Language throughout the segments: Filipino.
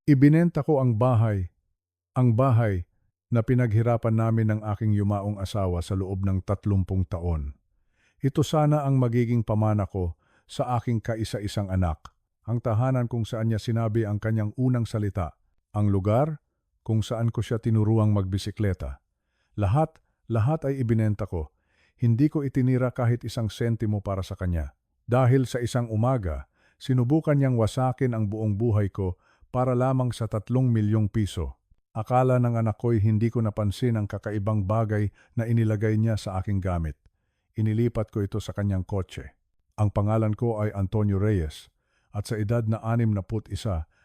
Ibinenta ko ang bahay na pinaghirapan namin ng aking yumaong asawa sa loob ng 30 taon. Ito sana ang magiging pamana ko sa aking kaisa-isang anak, ang tahanan kung saan niya sinabi ang kanyang unang salita, ang lugar kung saan ko siya tinuruang magbisikleta. Lahat ay ibinenta ko. Hindi ko itinira kahit isang sentimo para sa kanya. Dahil sa isang umaga, sinubukan niyang wasakin ang buong buhay ko para lamang sa 3 milyong piso. Akala ng anak ko'y hindi ko napansin ang kakaibang bagay na inilagay niya sa aking gamit. Inilipat ko ito sa kanyang kotse. Ang pangalan ko ay Antonio Reyes at sa edad na 61,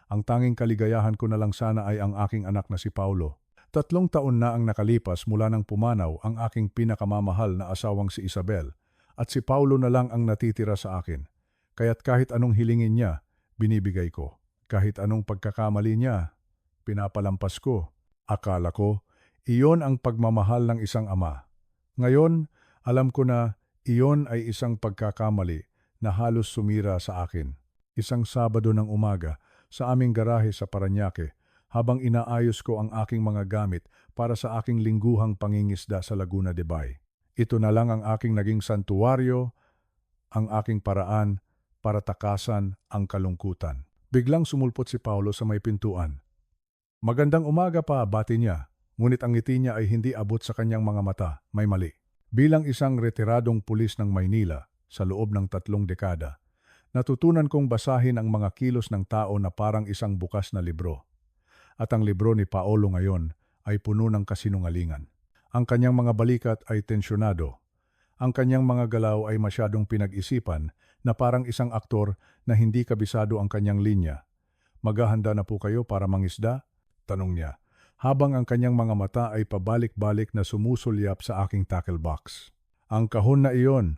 ang tanging kaligayahan ko na lang sana ay ang aking anak na si Paulo. 3 taon na ang nakalipas mula nang pumanaw ang aking pinakamamahal na asawang si Isabel at si Paulo na lang ang natitira sa akin. Kaya't kahit anong hilingin niya, binibigay ko. Kahit anong pagkakamali niya, pinapalampas ko. Akala ko, iyon ang pagmamahal ng isang ama. Ngayon, alam ko na iyon ay isang pagkakamali na halos sumira sa akin. Isang Sabado ng umaga, sa aming garahe sa Parañaque, habang inaayos ko ang aking mga gamit para sa aking lingguhang pangingisda sa Laguna de Bay. Ito na lang ang aking naging santuwaryo, ang aking paraan para takasan ang kalungkutan. Biglang sumulpot si Paulo sa may pintuan. Magandang umaga pa, bati niya, ngunit ang ngiti niya ay hindi abot sa kanyang mga mata, may mali. Bilang isang retiradong pulis ng Maynila sa loob ng 3 dekada, natutunan kong basahin ang mga kilos ng tao na parang isang bukas na libro. At ang libro ni Paolo ngayon ay puno ng kasinungalingan. Ang kanyang mga balikat ay tensyonado. Ang kanyang mga galaw ay masyadong pinag-isipan na parang isang aktor na hindi kabisado ang kanyang linya. Maghahanda na po kayo para mangisda? Tanong niya, habang ang kanyang mga mata ay pabalik-balik na sumusulyap sa aking tackle box. Ang kahon na iyon,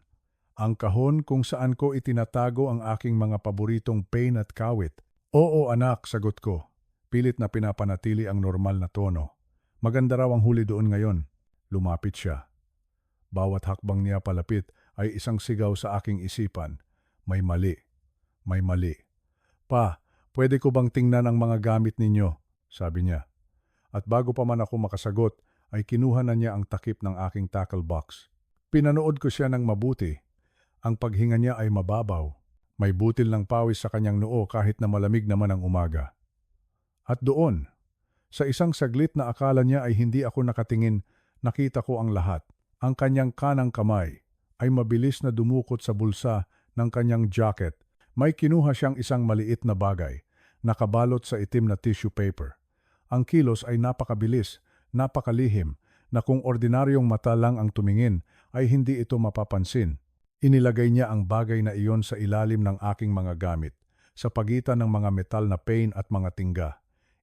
ang kahon kung saan ko itinatago ang aking mga paboritong pain at kawit. Oo anak, sagot ko. Pilit na pinapanatili ang normal na tono. Maganda raw ang huli doon ngayon. Lumapit siya. Bawat hakbang niya palapit ay isang sigaw sa aking isipan. May mali. May mali. Pa, pwede ko bang tingnan ang mga gamit ninyo? Sabi niya. At bago pa man ako makasagot, ay kinuha na niya ang takip ng aking tackle box. Pinanood ko siya ng mabuti. Ang paghinga niya ay mababaw. May butil ng pawis sa kanyang noo kahit na malamig naman ang umaga. At doon, sa isang saglit na akala niya ay hindi ako nakatingin, nakita ko ang lahat. Ang kanyang kanang kamay ay mabilis na dumukot sa bulsa ng kanyang jacket. May kinuha siyang isang maliit na bagay, nakabalot sa itim na tissue paper. Ang kilos ay napakabilis, napakalihim, na kung ordinaryong mata lang ang tumingin ay hindi ito mapapansin. Inilagay niya ang bagay na iyon sa ilalim ng aking mga gamit, sa pagitan ng mga metal na pain at mga tingga.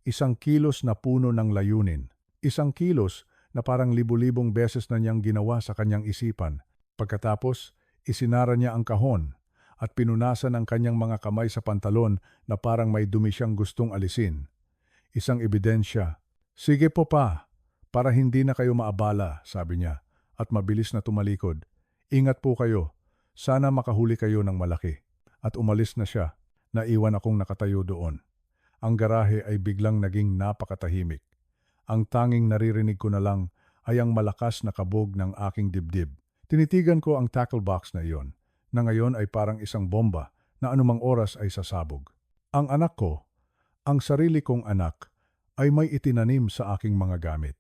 Isang kilos na puno ng layunin. Isang kilos na parang libu-libong beses na niyang ginawa sa kanyang isipan. Pagkatapos, isinara niya ang kahon at pinunasan ang kanyang mga kamay sa pantalon na parang may dumi siyang gustong alisin. Isang ebidensya. Sige po pa, para hindi na kayo maabala, sabi niya, at mabilis na tumalikod. Ingat po kayo, sana makahuli kayo ng malaki. At umalis na siya, naiwan akong nakatayo doon. Ang garahe ay biglang naging napakatahimik. Ang tanging naririnig ko na lang ay ang malakas na kabog ng aking dibdib. Tinitigan ko ang tackle box na iyon, na ngayon ay parang isang bomba na anumang oras ay sasabog. Ang anak ko, ang sarili kong anak, ay may itinanim sa aking mga gamit.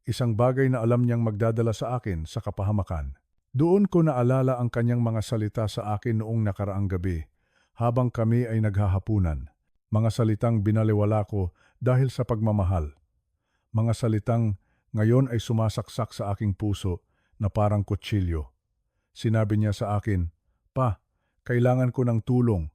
Isang bagay na alam niyang magdadala sa akin sa kapahamakan. Doon ko naalala ang kanyang mga salita sa akin noong nakaraang gabi, habang kami ay naghahapunan. Mga salitang binaliwala ko dahil sa pagmamahal. Mga salitang ngayon ay sumasaksak sa aking puso na parang kutsilyo. Sinabi niya sa akin, Pa, kailangan ko ng tulong.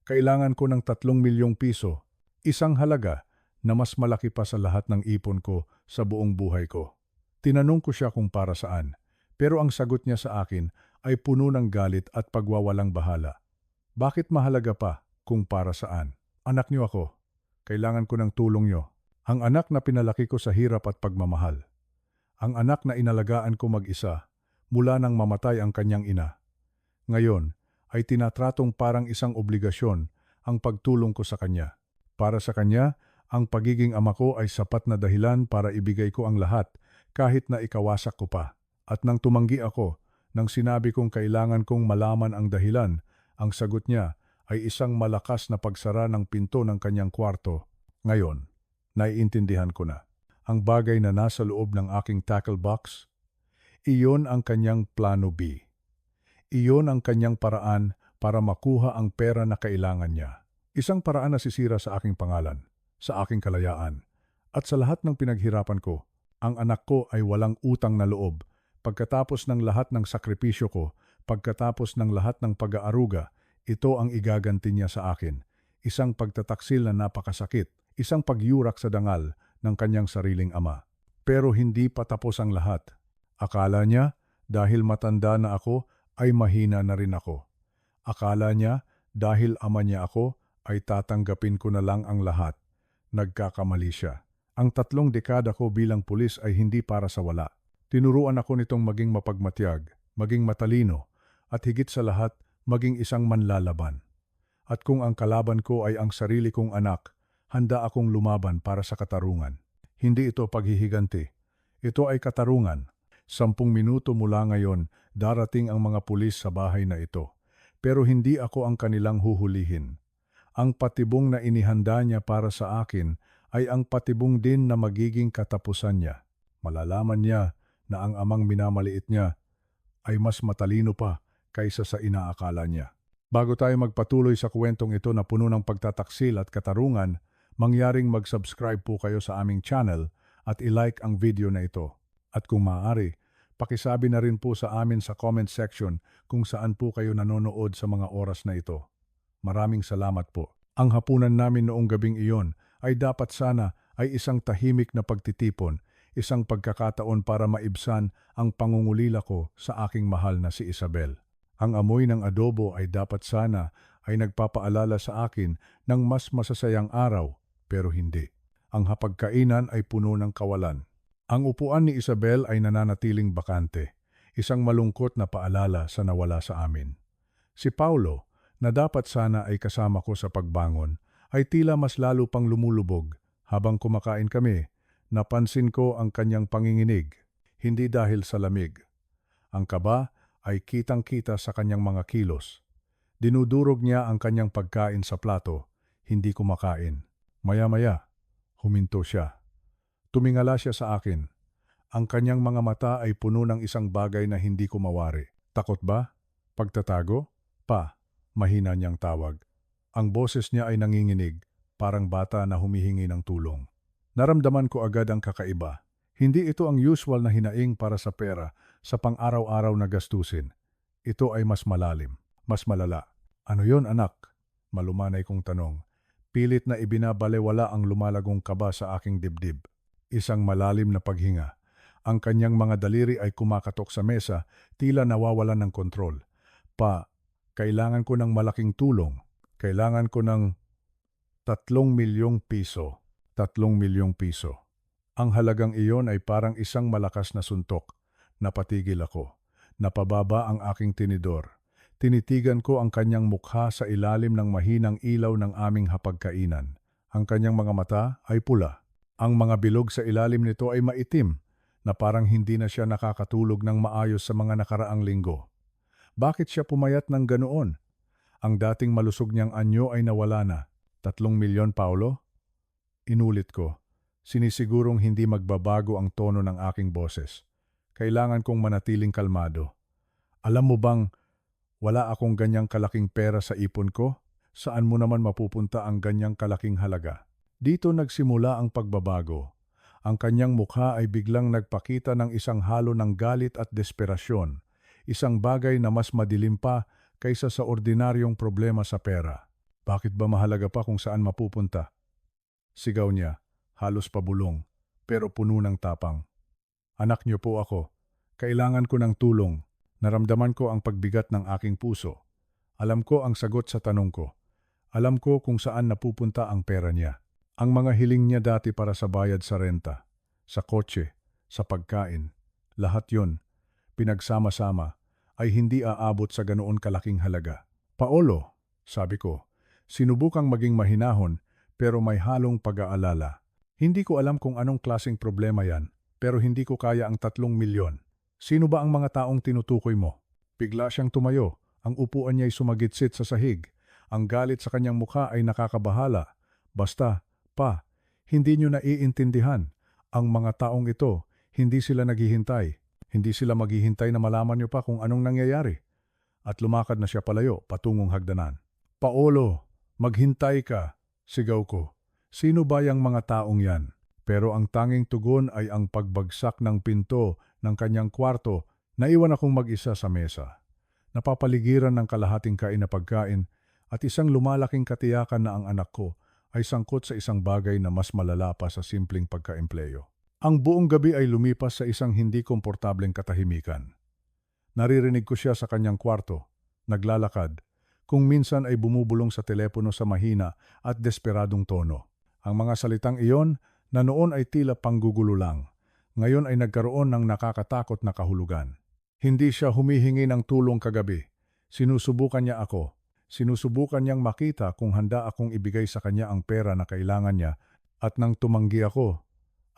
Kailangan ko ng 3 milyong piso. Isang halaga na mas malaki pa sa lahat ng ipon ko sa buong buhay ko. Tinanong ko siya kung para saan, pero ang sagot niya sa akin ay puno ng galit at pagwawalang bahala. Bakit mahalaga pa kung para saan? Anak niyo ako. Kailangan ko ng tulong niyo. Ang anak na pinalaki ko sa hirap at pagmamahal. Ang anak na inalagaan ko mag-isa mula nang mamatay ang kanyang ina. Ngayon ay tinatratong parang isang obligasyon ang pagtulong ko sa kanya. Para sa kanya, ang pagiging ama ko ay sapat na dahilan para ibigay ko ang lahat kahit na ikawasak ko pa. At nang tumanggi ako, nang sinabi kong kailangan kong malaman ang dahilan, ang sagot niya ay isang malakas na pagsara ng pinto ng kanyang kwarto. Ngayon, naiintindihan ko na. Ang bagay na nasa loob ng aking tackle box, iyon ang kanyang plano B. Iyon ang kanyang paraan para makuha ang pera na kailangan niya. Isang paraan na sisira sa aking pangalan, sa aking kalayaan, at sa lahat ng pinaghirapan ko. Ang anak ko ay walang utang na loob. Pagkatapos ng lahat ng sakripisyo ko, pagkatapos ng lahat ng pag-aaruga, ito ang igaganti niya sa akin. Isang pagtataksil na napakasakit, isang pagyurak sa dangal ng kanyang sariling ama. Pero hindi pa tapos ang lahat. Akala niya, dahil matanda na ako, ay mahina na rin ako. Akala niya, dahil ama niya ako, ay tatanggapin ko na lang ang lahat. Nagkakamali siya. Ang 3 dekada ko bilang pulis ay hindi para sa wala. Tinuruan ako nitong maging mapagmatyag, maging matalino, at higit sa lahat, maging isang manlalaban. At kung ang kalaban ko ay ang sarili kong anak, handa akong lumaban para sa katarungan. Hindi ito paghihiganti. Ito ay katarungan. 10 minuto mula ngayon, darating ang mga pulis sa bahay na ito. Pero hindi ako ang kanilang huhulihin. Ang patibong na inihanda niya para sa akin ay ang patibong din na magiging katapusan niya. Malalaman niya na ang amang minamaliit niya ay mas matalino pa kaysa sa inaakala niya. Bago tayo magpatuloy sa kwentong ito na puno ng pagtataksil at katarungan, mangyaring mag-subscribe po kayo sa aming channel at i-like ang video na ito. At kung maaari, pakisabi na rin po sa amin sa comment section kung saan po kayo nanonood sa mga oras na ito. Maraming salamat po. Ang hapunan namin noong gabing iyon ay dapat sana ay isang tahimik na pagtitipon, isang pagkakataon para maibsan ang pangungulila ko sa aking mahal na si Isabel. Ang amoy ng adobo ay dapat sana ay nagpapaalala sa akin ng mas masasayang araw, pero hindi. Ang hapagkainan ay puno ng kawalan. Ang upuan ni Isabel ay nananatiling bakante, isang malungkot na paalala sa nawala sa amin. Si Paulo, na dapat sana ay kasama ko sa pagbangon, ay tila mas lalo pang lumulubog. Habang kumakain kami, napansin ko ang kanyang panginginig, hindi dahil sa lamig. Ang kaba ay kitang-kita sa kanyang mga kilos. Dinudurog niya ang kanyang pagkain sa plato, hindi kumakain. Maya-maya, huminto siya. Tumingala siya sa akin. Ang kanyang mga mata ay puno ng isang bagay na hindi ko mawari. Takot ba? Pagtatago? Pa, mahina niyang tawag. Ang boses niya ay nanginginig, parang bata na humihingi ng tulong. Naramdaman ko agad ang kakaiba. Hindi ito ang usual na hinaing para sa pera, sa pang-araw-araw na gastusin. Ito ay mas malalim, mas malala. Ano yon, anak? Malumanay kong tanong. Pilit na ibinabalewala ang lumalagong kaba sa aking dibdib. Isang malalim na paghinga. Ang kanyang mga daliri ay kumakatok sa mesa, tila nawawalan ng kontrol. Pa, kailangan ko ng malaking tulong. Kailangan ko ng 3 milyong piso. 3 milyong piso. Ang halagang iyon ay parang isang malakas na suntok. Napatigil ako. Napababa ang aking tinidor. Tinitigan ko ang kanyang mukha sa ilalim ng mahinang ilaw ng aming hapagkainan. Ang kanyang mga mata ay pula. Ang mga bilog sa ilalim nito ay maitim, na parang hindi na siya nakakatulog ng maayos sa mga nakaraang linggo. Bakit siya pumayat ng ganoon? Ang dating malusog niyang anyo ay nawala na. 3 milyon, Paulo? Inulit ko. Sinisigurong hindi magbabago ang tono ng aking boses. Kailangan kong manatiling kalmado. Alam mo bang, wala akong ganyang kalaking pera sa ipon ko? Saan mo naman mapupunta ang ganyang kalaking halaga? Dito nagsimula ang pagbabago. Ang kanyang mukha ay biglang nagpakita ng isang halo ng galit at desperasyon. Isang bagay na mas madilim pa kaysa sa ordinaryong problema sa pera. Bakit ba mahalaga pa kung saan mapupunta? Sigaw niya, halos pabulong, pero puno ng tapang. Anak niyo po ako. Kailangan ko ng tulong. Naramdaman ko ang pagbigat ng aking puso. Alam ko ang sagot sa tanong ko. Alam ko kung saan napupunta ang pera niya. Ang mga hiling niya dati para sa bayad sa renta, sa kotse, sa pagkain, lahat yon, pinagsama-sama, ay hindi aabot sa ganoon kalaking halaga. Paolo, sabi ko, sinubukang maging mahinahon, pero may halong pag-aalala. Hindi ko alam kung anong klaseng problema yan, pero hindi ko kaya ang 3 milyon. Sino ba ang mga taong tinutukoy mo? Bigla siyang tumayo. Ang upuan niya ay sumagitsit sa sahig. Ang galit sa kanyang mukha ay nakakabahala. Basta, pa, hindi niyo naiintindihan. Ang mga taong ito, hindi sila naghihintay. Hindi sila maghihintay na malaman niyo pa kung anong nangyayari. At lumakad na siya palayo, patungong hagdanan. Paolo, maghintay ka, sigaw ko. Sino ba yang mga taong yan? Pero ang tanging tugon ay ang pagbagsak ng pinto ng kanyang kwarto. Naiwan akong mag-isa sa mesa. Napapaligiran ng kalahating kain na pagkain at isang lumalaking katiyakan na ang anak ko ay sangkot sa isang bagay na mas malala pa sa simpleng pagkaempleyo. Ang buong gabi ay lumipas sa isang hindi komportableng katahimikan. Naririnig ko siya sa kanyang kwarto, naglalakad, kung minsan ay bumubulong sa telepono sa mahina at desperadong tono. Ang mga salitang iyon na noon ay tila panggugulo lang, ngayon ay nagkaroon ng nakakatakot na kahulugan. Hindi siya humihingi ng tulong kagabi. Sinusubukan niya ako. Sinusubukan niyang makita kung handa akong ibigay sa kanya ang pera na kailangan niya at nang tumanggi ako,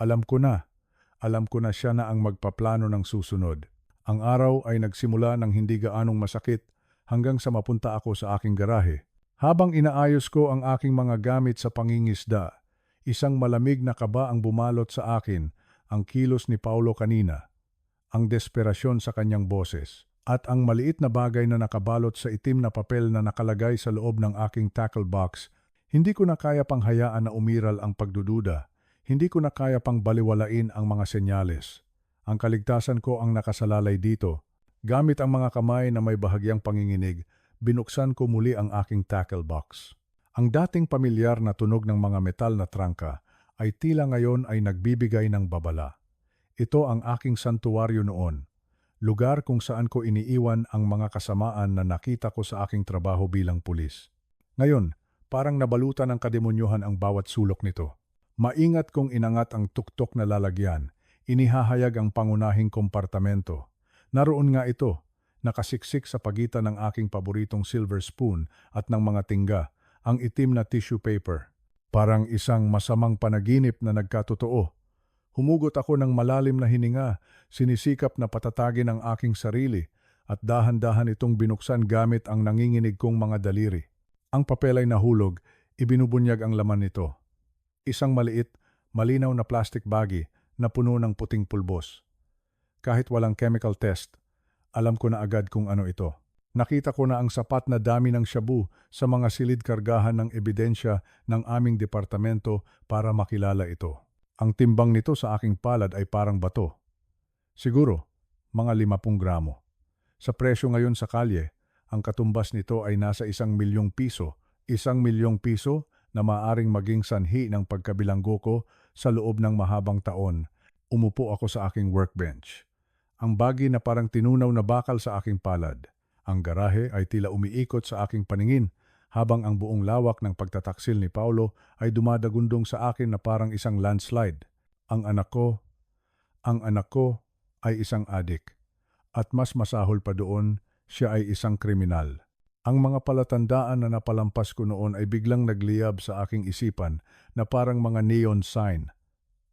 alam ko na siya na ang magpaplano ng susunod. Ang araw ay nagsimula ng hindi gaanong masakit hanggang sa mapunta ako sa aking garahe. Habang inaayos ko ang aking mga gamit sa pangingisda, isang malamig na kaba ang bumalot sa akin, ang kilos ni Paulo kanina, ang desperasyon sa kanyang boses, at ang maliit na bagay na nakabalot sa itim na papel na nakalagay sa loob ng aking tackle box. Hindi ko na kaya pang hayaan na umiral ang pagdududa. Hindi ko na kaya pang baliwalain ang mga senyales. Ang kaligtasan ko ang nakasalalay dito. Gamit ang mga kamay na may bahagyang panginginig, binuksan ko muli ang aking tackle box. Ang dating pamilyar na tunog ng mga metal na trangka ay tila ngayon ay nagbibigay ng babala. Ito ang aking santuwaryo noon, lugar kung saan ko iniiwan ang mga kasamaan na nakita ko sa aking trabaho bilang pulis. Ngayon, parang nabalutan ng kademonyuhan ang bawat sulok nito. Maingat kong inangat ang tuktok na lalagyan, inihahayag ang pangunahing kompartamento. Naroon nga ito, nakasiksik sa pagitan ng aking paboritong silver spoon at ng mga tingga, ang itim na tissue paper. Parang isang masamang panaginip na nagkatotoo. Humugot ako ng malalim na hininga, sinisikap na patatagin ang aking sarili at dahan-dahan itong binuksan gamit ang nanginginig kong mga daliri. Ang papel ay nahulog, ibinubunyag ang laman nito. Isang maliit, malinaw na plastic baggie na puno ng puting pulbos. Kahit walang chemical test, alam ko na agad kung ano ito. Nakita ko na ang sapat na dami ng shabu sa mga silid kargahan ng ebidensya ng aming departamento para makilala ito. Ang timbang nito sa aking palad ay parang bato. Siguro, mga 50 gramo. Sa presyo ngayon sa kalye, ang katumbas nito ay nasa 1 milyong piso. 1 milyong piso na maaring maging sanhi ng pagkabilanggo ko sa loob ng mahabang taon. Umupo ako sa aking workbench. Ang bagay na parang tinunaw na bakal sa aking palad. Ang garahe ay tila umiikot sa aking paningin habang ang buong lawak ng pagtataksil ni Paulo ay dumadagundong sa akin na parang isang landslide. Ang anak ko ay isang adik. At mas masahol pa doon, siya ay isang kriminal. Ang mga palatandaan na napalampas ko noon ay biglang nagliyab sa aking isipan na parang mga neon sign.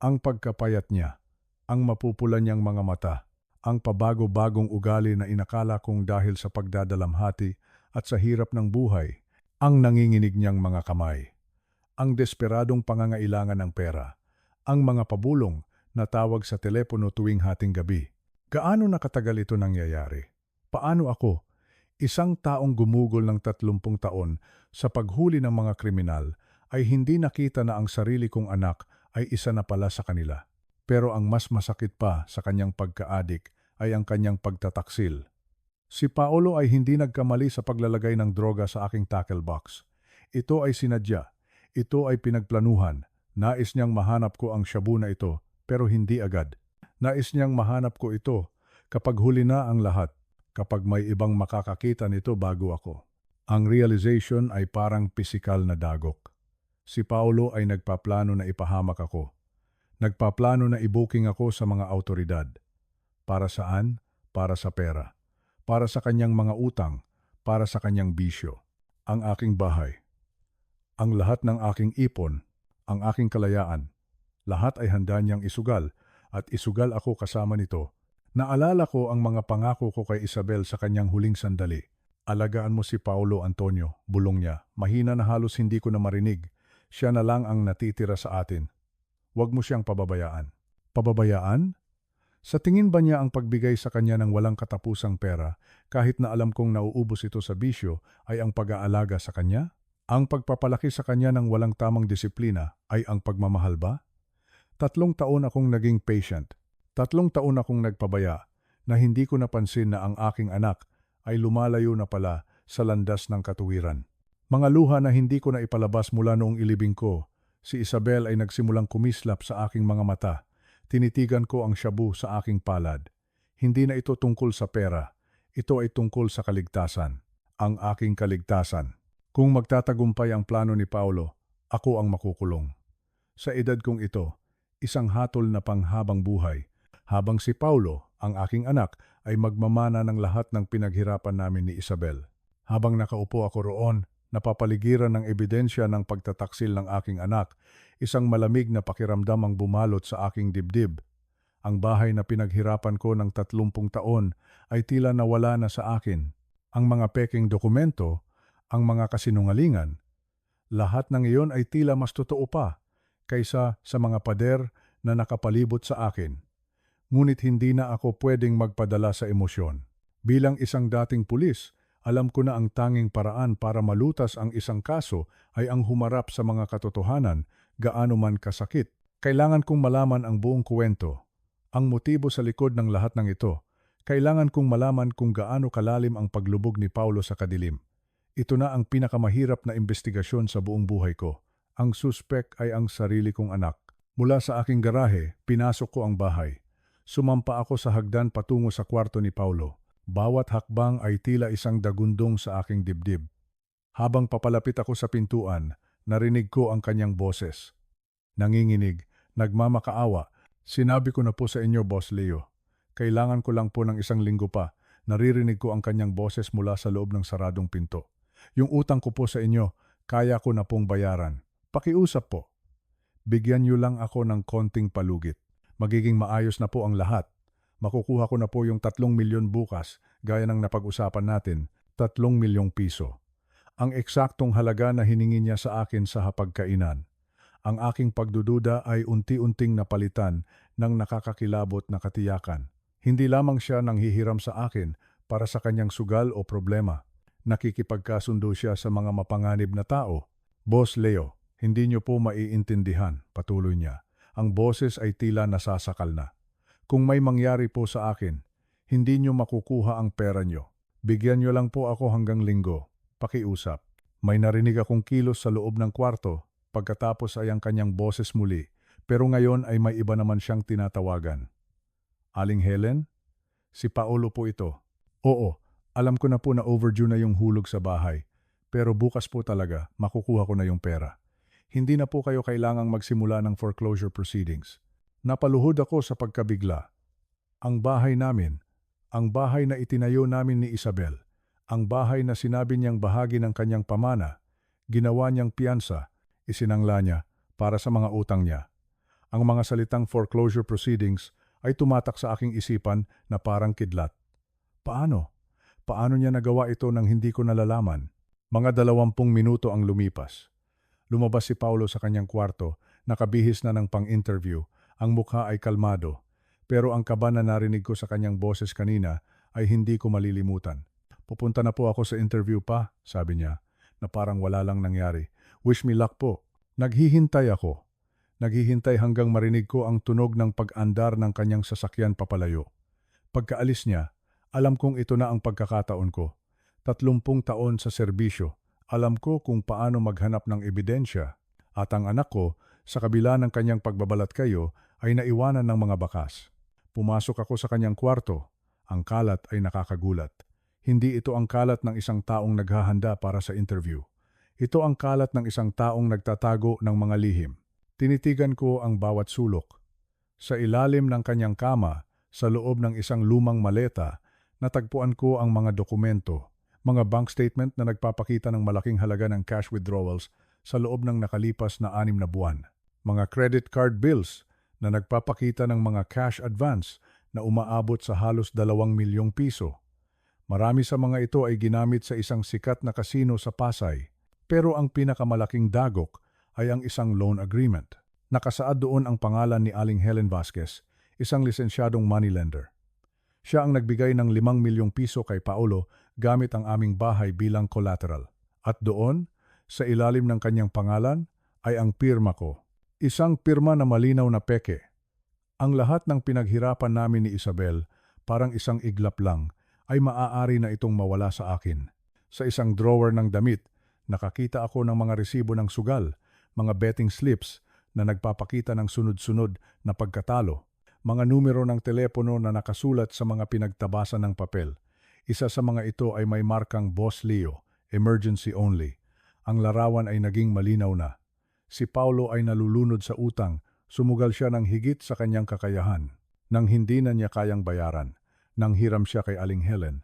Ang pagkapayat niya, ang mapupula niyang mga mata, ang pabago-bagong ugali na inakala kong dahil sa pagdadalamhati at sa hirap ng buhay, ang nanginginig niyang mga kamay, ang desperadong pangangailangan ng pera, ang mga pabulong na tawag sa telepono tuwing hating gabi. Gaano nakatagal ito nangyayari? Paano ako, isang taong gumugol ng 30 taon sa paghuli ng mga kriminal, ay hindi nakita na ang sarili kong anak ay isa na pala sa kanila? Pero ang mas masakit pa sa kanyang pagkaadik ay ang kanyang pagtataksil. Si Paolo ay hindi nagkamali sa paglalagay ng droga sa aking tackle box. Ito ay sinadya. Ito ay pinagplanuhan. Nais niyang mahanap ko ang shabu na ito, pero hindi agad. Nais niyang mahanap ko ito kapag huli na ang lahat, kapag may ibang makakakita nito bago ako. Ang realization ay parang pisikal na dagok. Si Paolo ay nagpaplano na ipahamak ako. Nagpaplano na i-booking ako sa mga awtoridad. Para saan? Para sa pera. Para sa kanyang mga utang. Para sa kanyang bisyo. Ang aking bahay. Ang lahat ng aking ipon, ang aking kalayaan, lahat ay handa niyang isugal at isugal ako kasama nito. Naalala ko ang mga pangako ko kay Isabel sa kanyang huling sandali. Alagaan mo si Paulo, Antonio, bulong niya. Mahina na halos hindi ko na marinig. Siya na lang ang natitira sa atin. Huwag mo siyang pababayaan. Pababayaan? Sa tingin ba niya ang pagbigay sa kanya ng walang katapusang pera, kahit na alam kong nauubos ito sa bisyo, ay ang pag-aalaga sa kanya? Ang pagpapalaki sa kanya ng walang tamang disiplina ay ang pagmamahal ba? 3 taon akong naging patient. 3 taon akong nagpabaya na hindi ko napansin na ang aking anak ay lumalayo na pala sa landas ng katuwiran. Mga luha na hindi ko na ipalabas mula noong ilibing ko, si Isabel ay nagsimulang kumislap sa aking mga mata. Tinitigan ko ang shabu sa aking palad. Hindi na ito tungkol sa pera. Ito ay tungkol sa kaligtasan. Ang aking kaligtasan. Kung magtatagumpay ang plano ni Paulo, ako ang makukulong. Sa edad kong ito, isang hatol na panghabang buhay, habang si Paulo, ang aking anak, ay magmamana ng lahat ng pinaghirapan namin ni Isabel. Habang nakaupo ako roon, napapaligiran ng ebidensya ng pagtataksil ng aking anak, isang malamig na pakiramdam ang bumalot sa aking dibdib. Ang bahay na pinaghirapan ko ng 30 taon ay tila nawala na sa akin. Ang mga peking dokumento, ang mga kasinungalingan, lahat ng iyon ay tila mas totoo pa kaysa sa mga pader na nakapalibot sa akin. Ngunit hindi na ako pwedeng magpadala sa emosyon. Bilang isang dating pulis, alam ko na ang tanging paraan para malutas ang isang kaso ay ang humarap sa mga katotohanan, gaano man kasakit. Kailangan kong malaman ang buong kwento, ang motibo sa likod ng lahat ng ito. Kailangan kong malaman kung gaano kalalim ang paglubog ni Paulo sa kadilim. Ito na ang pinakamahirap na investigasyon sa buong buhay ko. Ang suspek ay ang sarili kong anak. Mula sa aking garahe, pinasok ko ang bahay. Sumampa ako sa hagdan patungo sa kwarto ni Paulo. Bawat hakbang ay tila isang dagundong sa aking dibdib. Habang papalapit ako sa pintuan, narinig ko ang kanyang boses. Nanginginig, nagmamakaawa. Sinabi ko na po sa inyo, Boss Leo. Kailangan ko lang po ng 1 linggo pa. Naririnig ko ang kanyang boses mula sa loob ng saradong pinto. Yung utang ko po sa inyo, kaya ko na pong bayaran. Pakiusap po. Bigyan niyo lang ako ng konting palugit. Magiging maayos na po ang lahat. Makukuha ko na po yung 3 milyon bukas, gaya ng napag-usapan natin, 3 milyong piso. Ang eksaktong halaga na hiningi niya sa akin sa hapagkainan. Ang aking pagdududa ay unti-unting napalitan ng nakakakilabot na katiyakan. Hindi lamang siya nanghihiram sa akin para sa kanyang sugal o problema. Nakikipagkasundo siya sa mga mapanganib na tao. Boss Leo, hindi niyo po maiintindihan, patuloy niya. Ang boses ay tila nasasakal na. Kung may mangyari po sa akin, hindi niyo makukuha ang pera niyo. Bigyan niyo lang po ako hanggang linggo. Pakiusap. May narinig akong kilos sa loob ng kwarto, pagkatapos ay ang kanyang boses muli, pero ngayon ay may iba naman siyang tinatawagan. Aling Helen? Si Paulo po ito. Oo, alam ko na po na overdue na yung hulog sa bahay, pero bukas po talaga makukuha ko na yung pera. Hindi na po kayo kailangang magsimula ng foreclosure proceedings. Napaluhod ako sa pagkabigla. Ang bahay namin, ang bahay na itinayo namin ni Isabel, ang bahay na sinabi niyang bahagi ng kanyang pamana, ginawa niyang piyansa, isinangla niya para sa mga utang niya. Ang mga salitang foreclosure proceedings ay tumatak sa aking isipan na parang kidlat. Paano? Paano niya nagawa ito nang hindi ko nalalaman? Mga 20 minuto ang lumipas. Lumabas si Paulo sa kanyang kwarto, nakabihis na ng pang-interview. Ang mukha ay kalmado, pero ang kaba na narinig ko sa kanyang boses kanina ay hindi ko malilimutan. Pupunta na po ako sa interview pa, sabi niya, na parang wala lang nangyari. Wish me luck po. Naghihintay ako. Naghihintay hanggang marinig ko ang tunog ng pag-andar ng kanyang sasakyan papalayo. Pagkaalis niya, alam kong ito na ang pagkakataon ko. 30 taon sa serbisyo, alam ko kung paano maghanap ng ebidensya. At ang anak ko, sa kabila ng kanyang pagbabalat kayo, ay naiwanan ng mga bakas. Pumasok ako sa kanyang kwarto. Ang kalat ay nakakagulat. Hindi ito ang kalat ng isang taong naghahanda para sa interview. Ito ang kalat ng isang taong nagtatago ng mga lihim. Tinitigan ko ang bawat sulok. Sa ilalim ng kanyang kama, sa loob ng isang lumang maleta, natagpuan ko ang mga dokumento, mga bank statement na nagpapakita ng malaking halaga ng cash withdrawals sa loob ng nakalipas na 6 na buwan. Mga credit card bills na nagpapakita ng mga cash advance na umaabot sa halos 2 milyong piso. Marami sa mga ito ay ginamit sa isang sikat na kasino sa Pasay. Pero ang pinakamalaking dagok ay ang isang loan agreement. Nakasaad doon ang pangalan ni Aling Helen Vasquez, isang lisensyadong moneylender. Siya ang nagbigay ng 5 milyong piso kay Paolo gamit ang aming bahay bilang collateral. At doon, sa ilalim ng kanyang pangalan, ay ang pirma ko. Isang pirma na malinaw na peke. Ang lahat ng pinaghirapan namin ni Isabel, parang isang iglap lang, ay maaari na itong mawala sa akin. Sa isang drawer ng damit, nakakita ako ng mga resibo ng sugal, mga betting slips na nagpapakita ng sunod-sunod na pagkatalo, mga numero ng telepono na nakasulat sa mga pinagtabasan ng papel. Isa sa mga ito ay may markang Boss Leo, emergency only. Ang larawan ay naging malinaw na. Si Paulo ay nalulunod sa utang, sumugal siya ng higit sa kanyang kakayahan. Nang hindi na niya kayang bayaran, nang hiram siya kay Aling Helen,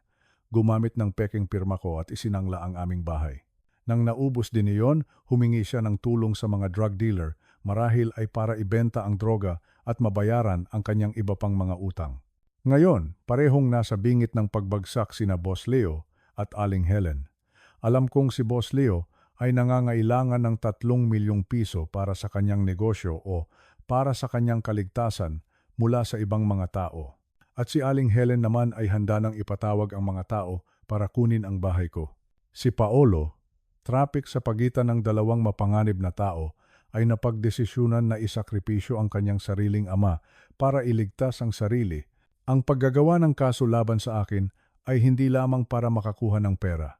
gumamit ng peking pirma ko at isinangla ang aming bahay. Nang naubos din iyon, humingi siya ng tulong sa mga drug dealer, marahil ay para ibenta ang droga at mabayaran ang kanyang iba pang mga utang. Ngayon, parehong nasa bingit ng pagbagsak sina Boss Leo at Aling Helen. Alam kong si Boss Leo ay nangangailangan ng 3 milyong piso para sa kanyang negosyo o para sa kanyang kaligtasan mula sa ibang mga tao. At si Aling Helen naman ay handa nang ipatawag ang mga tao para kunin ang bahay ko. Si Paolo, traffic sa pagitan ng dalawang mapanganib na tao, ay napagdesisyunan na isakripisyo ang kanyang sariling ama para iligtas ang sarili. Ang paggagawa ng kaso laban sa akin ay hindi lamang para makakuha ng pera.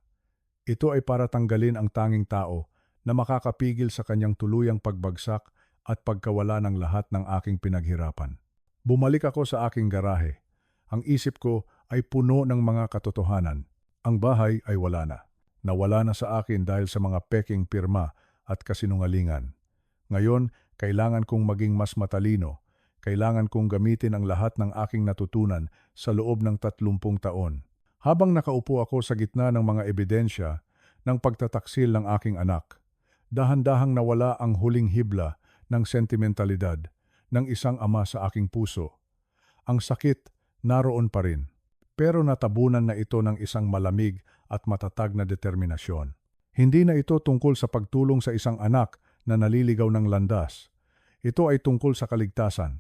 Ito ay para tanggalin ang tanging tao na makakapigil sa kanyang tuluyang pagbagsak at pagkawala ng lahat ng aking pinaghirapan. Bumalik ako sa aking garahe. Ang isip ko ay puno ng mga katotohanan. Ang bahay ay wala na. Nawala na sa akin dahil sa mga peking pirma at kasinungalingan. Ngayon, kailangan kong maging mas matalino. Kailangan kong gamitin ang lahat ng aking natutunan sa loob ng 30 taon. Habang nakaupo ako sa gitna ng mga ebidensya ng pagtataksil ng aking anak, dahan-dahang nawala ang huling hibla ng sentimentalidad ng isang ama sa aking puso. Ang sakit naroon pa rin, pero natabunan na ito ng isang malamig at matatag na determinasyon. Hindi na ito tungkol sa pagtulong sa isang anak na naliligaw ng landas. Ito ay tungkol sa kaligtasan.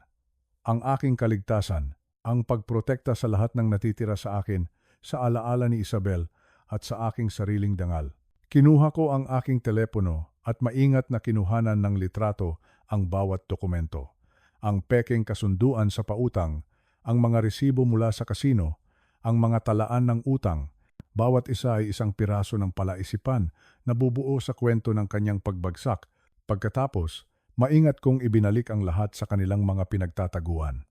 Ang aking kaligtasan, ang pagprotekta sa lahat ng natitira sa akin, sa alaala ni Isabel at sa aking sariling dangal. Kinuha ko ang aking telepono at maingat na kinuhanan ng litrato ang bawat dokumento. Ang peking kasunduan sa pautang, ang mga resibo mula sa kasino, ang mga talaan ng utang, bawat isa ay isang piraso ng palaisipan na bubuo sa kwento ng kanyang pagbagsak. Pagkatapos, maingat kong ibinalik ang lahat sa kanilang mga pinagtataguan.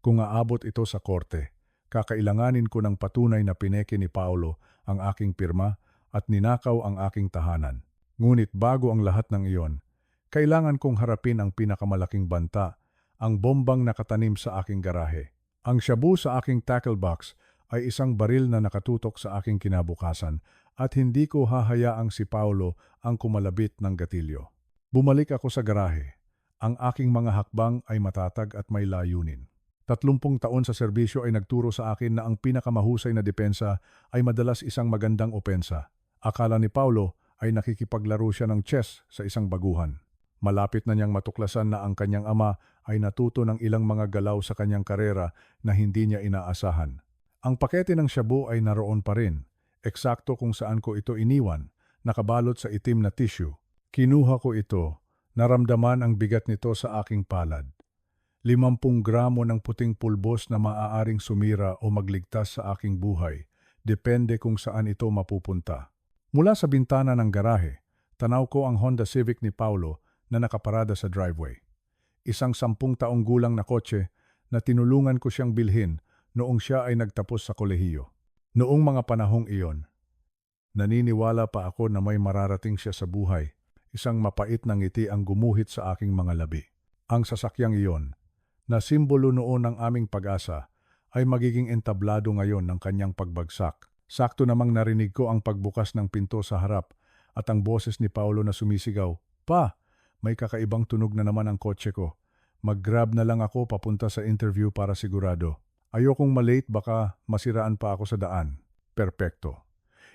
Kung aabot ito sa korte, kakailanganin ko ng patunay na pineke ni Paolo ang aking pirma at ninakaw ang aking tahanan. Ngunit bago ang lahat ng iyon, kailangan kong harapin ang pinakamalaking banta, ang bombang nakatanim sa aking garahe. Ang shabu sa aking tackle box ay isang baril na nakatutok sa aking kinabukasan at hindi ko hahayaang si Paolo ang kumalabit ng gatilyo. Bumalik ako sa garahe. Ang aking mga hakbang ay matatag at may layunin. 30 taon sa serbisyo ay nagturo sa akin na ang pinakamahusay na depensa ay madalas isang magandang opensa. Akala ni Paolo ay nakikipaglaro siya ng chess sa isang baguhan. Malapit na niyang matuklasan na ang kanyang ama ay natuto ng ilang mga galaw sa kanyang karera na hindi niya inaasahan. Ang pakete ng shabu ay naroon pa rin, eksakto kung saan ko ito iniwan, nakabalot sa itim na tissue. Kinuha ko ito, naramdaman ang bigat nito sa aking palad. 50 gramo ng puting pulbos na maaaring sumira o magligtas sa aking buhay, depende kung saan ito mapupunta. Mula sa bintana ng garahe, tanaw ko ang Honda Civic ni Paolo na nakaparada sa driveway. Isang 10 taong gulang na kotse na tinulungan ko siyang bilhin noong siya ay nagtapos sa kolehiyo. Noong mga panahong iyon, naniniwala pa ako na may mararating siya sa buhay. Isang mapait na ngiti ang gumuhit sa aking mga labi. Ang sasakyang iyon, na simbolo noon ng aming pag-asa, ay magiging entablado ngayon ng kanyang pagbagsak. Sakto namang narinig ko ang pagbukas ng pinto sa harap at ang boses ni Paulo na sumisigaw, "Pa, may kakaibang tunog na naman ang kotse ko. Mag-grab na lang ako papunta sa interview para sigurado. Ayokong malate baka masiraan pa ako sa daan." Perpekto.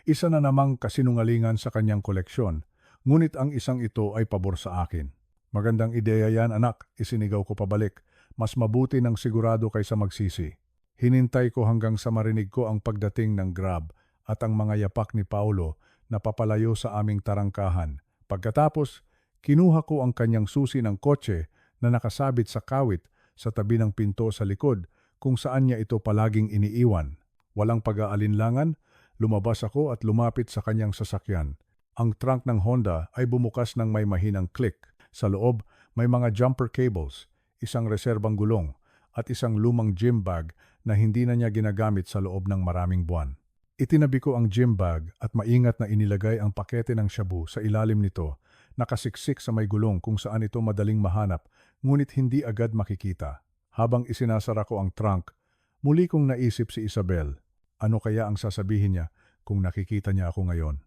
Isa na namang kasinungalingan sa kanyang koleksyon, ngunit ang isang ito ay pabor sa akin. "Magandang ideya yan, anak," isinigaw ko pabalik. "Mas mabuti ng sigurado kaysa magsisi." Hinintay ko hanggang sa marinig ko ang pagdating ng grab at ang mga yapak ni Paulo na papalayo sa aming tarangkahan. Pagkatapos, kinuha ko ang kanyang susi ng kotse na nakasabit sa kawit sa tabi ng pinto sa likod kung saan niya ito palaging iniiwan. Walang pag-aalinlangan, lumabas ako at lumapit sa kanyang sasakyan. Ang trunk ng Honda ay bumukas ng may mahinang click. Sa loob, may mga jumper cables, isang reserbang gulong, at isang lumang gym bag na hindi na niya ginagamit sa loob ng maraming buwan. Itinabi ko ang gym bag at maingat na inilagay ang pakete ng shabu sa ilalim nito, nakasiksik sa may gulong kung saan ito madaling mahanap, ngunit hindi agad makikita. Habang isinasara ko ang trunk, muli kong naisip si Isabel. Ano kaya ang sasabihin niya kung nakikita niya ako ngayon?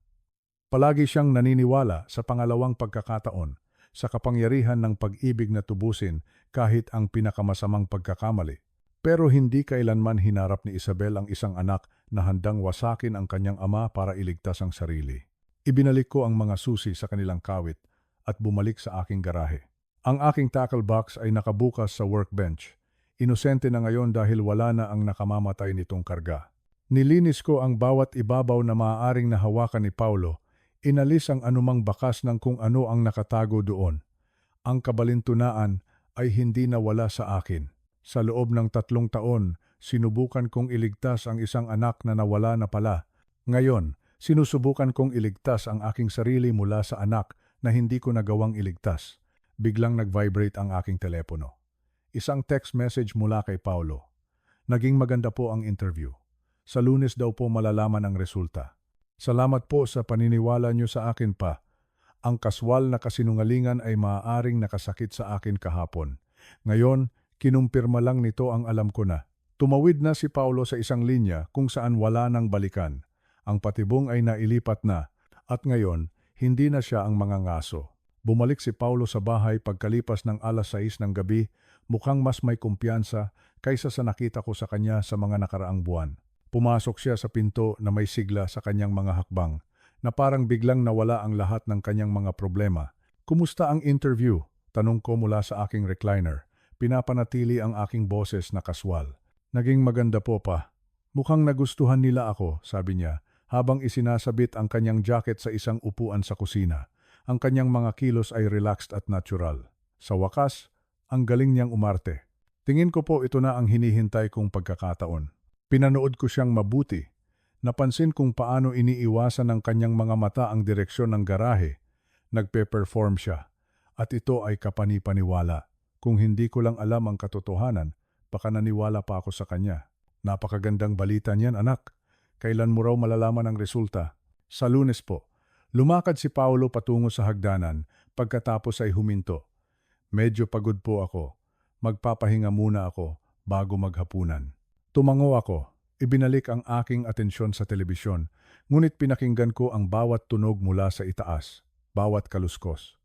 Palagi siyang naniniwala sa pangalawang pagkakataon, sa kapangyarihan ng pag-ibig na tubusin kahit ang pinakamasamang pagkakamali. Pero hindi kailanman hinarap ni Isabel ang isang anak na handang wasakin ang kanyang ama para iligtas ang sarili. Ibinalik ko ang mga susi sa kanilang kawit at bumalik sa aking garahe. Ang aking tackle box ay nakabukas sa workbench. Inosente na ngayon dahil wala na ang nakamamatay nitong karga. Nilinis ko ang bawat ibabaw na maaaring nahawakan ni Paulo. Inalis ang anumang bakas ng kung ano ang nakatago doon. Ang kabalintunaan ay hindi nawala sa akin. Sa loob ng 3 taon, sinubukan kong iligtas ang isang anak na nawala na pala. Ngayon, sinusubukan kong iligtas ang aking sarili mula sa anak na hindi ko nagawang iligtas. Biglang nag-vibrate ang aking telepono. Isang text message mula kay Paulo. "Naging maganda po ang interview. Sa Lunes daw po malalaman ang resulta. Salamat po sa paniniwala niyo sa akin pa. Ang kaswal na kasinungalingan ay maaaring nakasakit sa akin kahapon. Ngayon, kinumpirma lang nito ang alam ko na." Tumawid na si Paulo sa isang linya kung saan wala nang balikan. Ang patibong ay nailipat na at ngayon, hindi na siya ang mga ngaso. Bumalik si Paulo sa bahay pagkalipas ng 6:00 ng gabi, mukhang mas may kumpiyansa kaysa sa nakita ko sa kanya sa mga nakaraang buwan. Pumasok siya sa pinto na may sigla sa kanyang mga hakbang, na parang biglang nawala ang lahat ng kanyang mga problema. "Kumusta ang interview?" tanong ko mula sa aking recliner. Pinapanatili ang aking boses na kaswal. "Naging maganda po pa. Mukhang nagustuhan nila ako," sabi niya, habang isinasabit ang kanyang jacket sa isang upuan sa kusina. Ang kanyang mga kilos ay relaxed at natural. Sa wakas, ang galing niyang umarte. Tingin ko po ito na ang hinihintay kong pagkakataon. Pinanood ko siyang mabuti. Napansin kung paano iniiwasan ng kanyang mga mata ang direksyon ng garahe. Nagpe-perform siya. At ito ay kapani-paniwala. Kung hindi ko lang alam ang katotohanan, baka naniwala pa ako sa kanya. "Napakagandang balita niyan, anak. Kailan mo raw malalaman ang resulta?" "Sa Lunes po." Lumakad si Paulo patungo sa hagdanan, pagkatapos ay huminto. "Medyo pagod po ako. Magpapahinga muna ako bago maghapunan." Tumango ako. Ibinalik ang aking atensyon sa telebisyon, ngunit pinakinggan ko ang bawat tunog mula sa itaas, bawat kaluskos,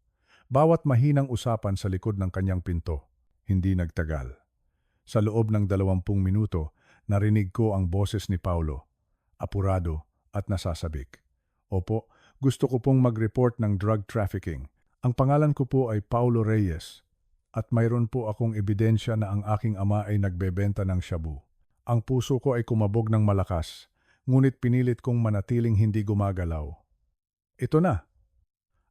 bawat mahinang usapan sa likod ng kanyang pinto. Hindi nagtagal. Sa loob ng 20 minuto, narinig ko ang boses ni Paulo, apurado at nasasabik. "Opo, gusto ko pong mag-report ng drug trafficking. Ang pangalan ko po ay Paulo Reyes at mayroon po akong ebidensya na ang aking ama ay nagbebenta ng shabu." Ang puso ko ay kumabog ng malakas, ngunit pinilit kong manatiling hindi gumagalaw. Ito na.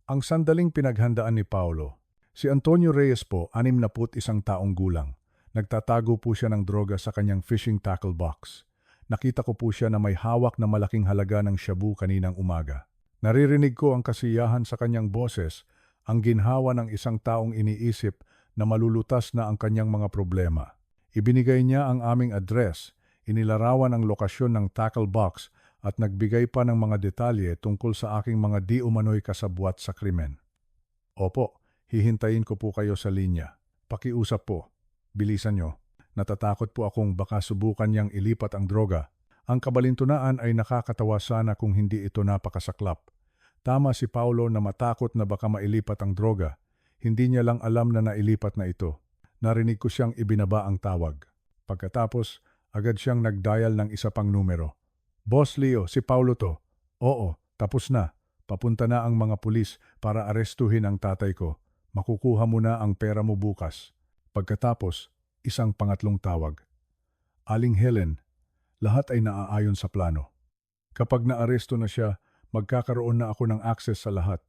Ang sandaling pinaghandaan ni Paulo. Si Antonio Reyes po, 61 taong gulang. Nagtatago po siya ng droga sa kanyang fishing tackle box. Nakita ko po siya na may hawak na malaking halaga ng shabu kaninang umaga. Naririnig ko ang kasiyahan sa kanyang boses, ang ginhawa ng isang taong iniisip na malulutas na ang kanyang mga problema. Ibinigay niya ang aming address, inilarawan ang lokasyon ng tackle box at nagbigay pa ng mga detalye tungkol sa aking mga di umano'y kasabwat sa krimen. "Opo, hihintayin ko po kayo sa linya. Pakiusap po. Bilisan nyo. Natatakot po akong baka subukan niyang ilipat ang droga. Ang kabalintunaan ay nakakatawa sana kung hindi ito napakasaklap. Tama si Paulo na matakot na baka mailipat ang droga. Hindi niya lang alam na nailipat na ito. Narinig ko siyang ibinaba ang tawag. Pagkatapos, agad siyang nag-dial ng isa pang numero. Boss Leo, si Paulo to. Oo, tapos na. Papunta na ang mga pulis para arestuhin ang tatay ko. Makukuha mo na ang pera mo bukas. Pagkatapos, isang pangatlong tawag. Aling Helen, lahat ay naaayon sa plano. Kapag naaresto na siya, magkakaroon na ako ng access sa lahat.